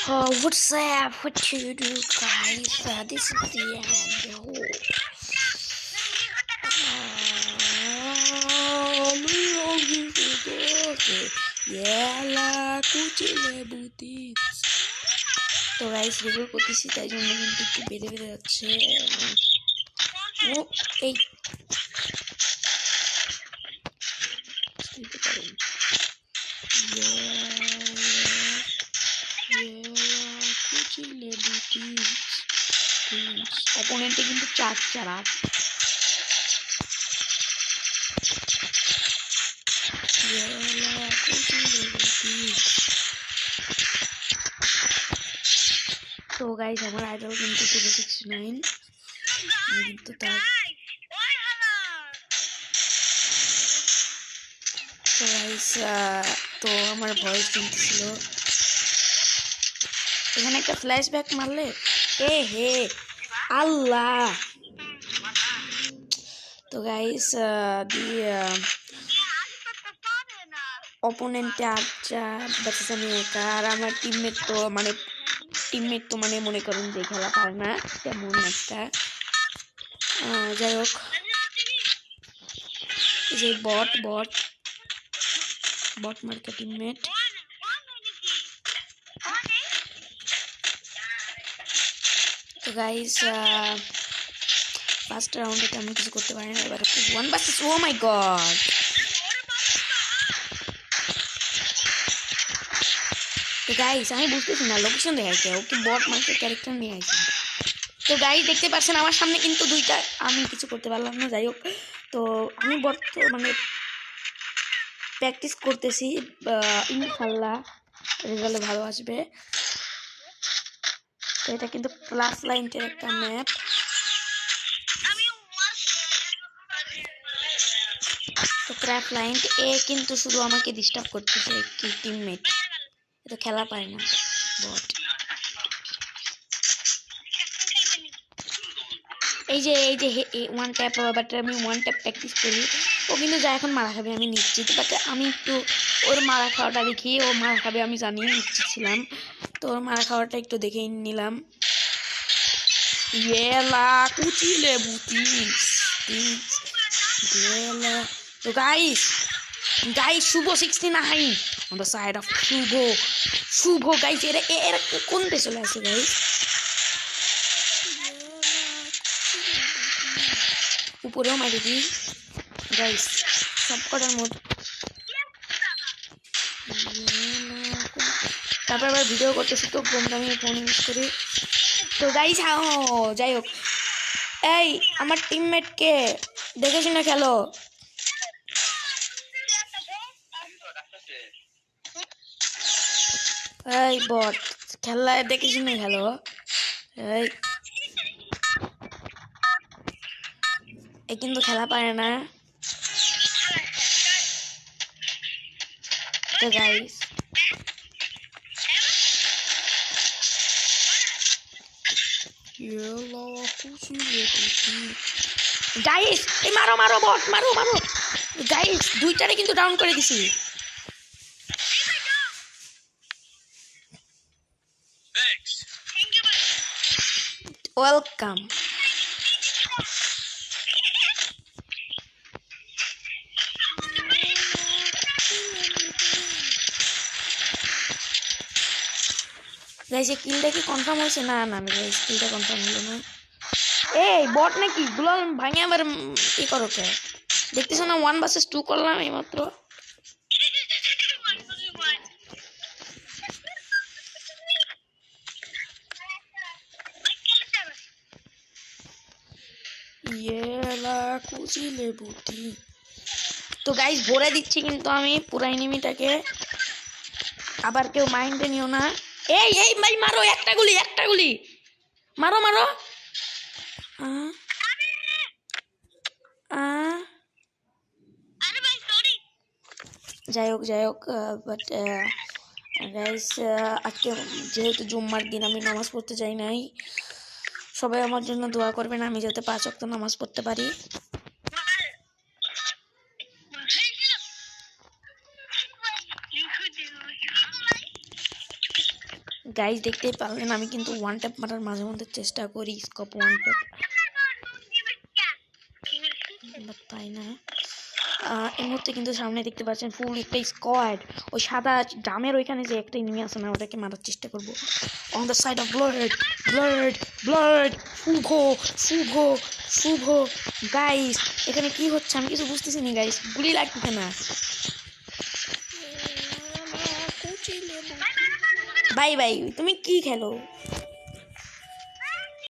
What's up? What you do, guys? This is the end. তো guys record করতেছি তাই জন্য কিন্তু একটু বেড়ে বেড়ে যাচ্ছে। ও এই অপোনেন্টে কিন্তু 4-4 তো গাইস আমার আইডল কিন্তু 269 কিন্তু তার তো গাইস তো আমার ভয়েস শুনতেছিল এখানে একটা ফ্ল্যাশব্যাক মারলে হে আল্লাহ। তো গাইস অপোনেন্টে 8টা বাচ্চা আমি একা আর আমার টিমমেট তো মানে মনে করেন যে খেলা পারে না তেমন একটা। যাই হোক যে বট মার্কা টিমমেট। তো গাইস ফার্স্ট রাউন্ডে আমি কিছু করতে পারি না, এবার 1 ভার্সেস ও মাই গড। তো গাইস আমি বুঝতেছি না লোকেশন দেখাইছে ওকে বট মার্কা ক্যারেক্টার নিয়ে আসছে। তো গাইস দেখতে পাচ্ছেন আমার সামনে কিন্তু 2টা, আমি কিছু করতে পারলাম না। যাই হোক তো আমি মানে প্র্যাকটিস করতেছি, ইনশাল্লাহ রেজাল্ট ভালো আসবে। তো এটা কিন্তু প্লাস লাইনের একটা ম্যাপ। তো ক্র্যাফ লাইন এ কিন্তু শুধু আমাকে ডিস্টার্ব করতেছে কি টিমমেট, এটা খেলা পায় না বট। এই যে ওয়ান ট্যাপ, বাট আমি ওয়ান ট্যাপ প্র্যাকটিস করি। ও কিন্তু যা এখন মারা খাবে আমি নিশ্চিত, বাট আমি একটু ওর মারা খাওয়াটা দেখি, ও মারা খাবে আমি জানি, নিশ্চিত ছিলাম। তো ওর মারা খাওয়াটা একটু দেখে নিলাম। কুচিলে তো guys Shubho 69 on the side of Shubho guys এরা কোন দেশে চলে আসে গাইস? উপরেও মারি দিই গাইস সব কটার মধ্যে। তারপর আবার ভিডিও করতেছি তো আমি ফোন ইউজ করি। তো গাইস যাই হোক এই আমার টিমমেটকে দেখে শুনে খেলো। এই বট খেলা দেখে শুনে খেলো। এই কিন্তু খেলা পারে না। তো গাইস এই মারো বট মারো গাইস 2টারে কিন্তু ডাউন করে দিছি। ওয়েলকাম। গাইস এই কিলটা কি কনফার্ম হয়েছে? না গাইস কিলটা কনফার্ম হলো না। এই বট নাকি গুলাল ভাঙে আবার ই করো কে? দেখতেছ না 1 ভার্সেস 2 করলাম এই মাত্র। তো গাইস ভরে দিচ্ছি কিন্তু আমি পুরা এনিমিটাকে, আবার কেউ মাইন্ডে নিও না। এই ভাই মারো একটা গুলি মারো যাই হোক বাট গাইস আজকে যেহেতু জুম্মার দিন আমি নামাজ পড়তে যাই নাই, সবাই আমার জন্য দোয়া করবেন আমি যাতে 5 ওয়াক্ত নামাজ পড়তে পারি। গাইজ দেখতেই পারলেন আমি কিন্তু ওয়ান ট্যাপ মারার মাঝে মধ্যে চেষ্টা করি, স্কোপ ওয়ান ট্যাপ, তাই না? এই মুহূর্তে কিন্তু সামনে দেখতে পাচ্ছেন ফুল একটা স্কোয়াড, ওই সাদা ডামের ওইখানে যে একটা এনিমি আছে না, ওটাকে মারার চেষ্টা করবো। On the side of blood blood blood, Shubho Shubho Shubho. Guys এখানে কি হচ্ছে আমি কিছু বুঝতেছি না গাইস, গুলি লাগতেছে না। ভাই ভাই তুমি কি খেলো?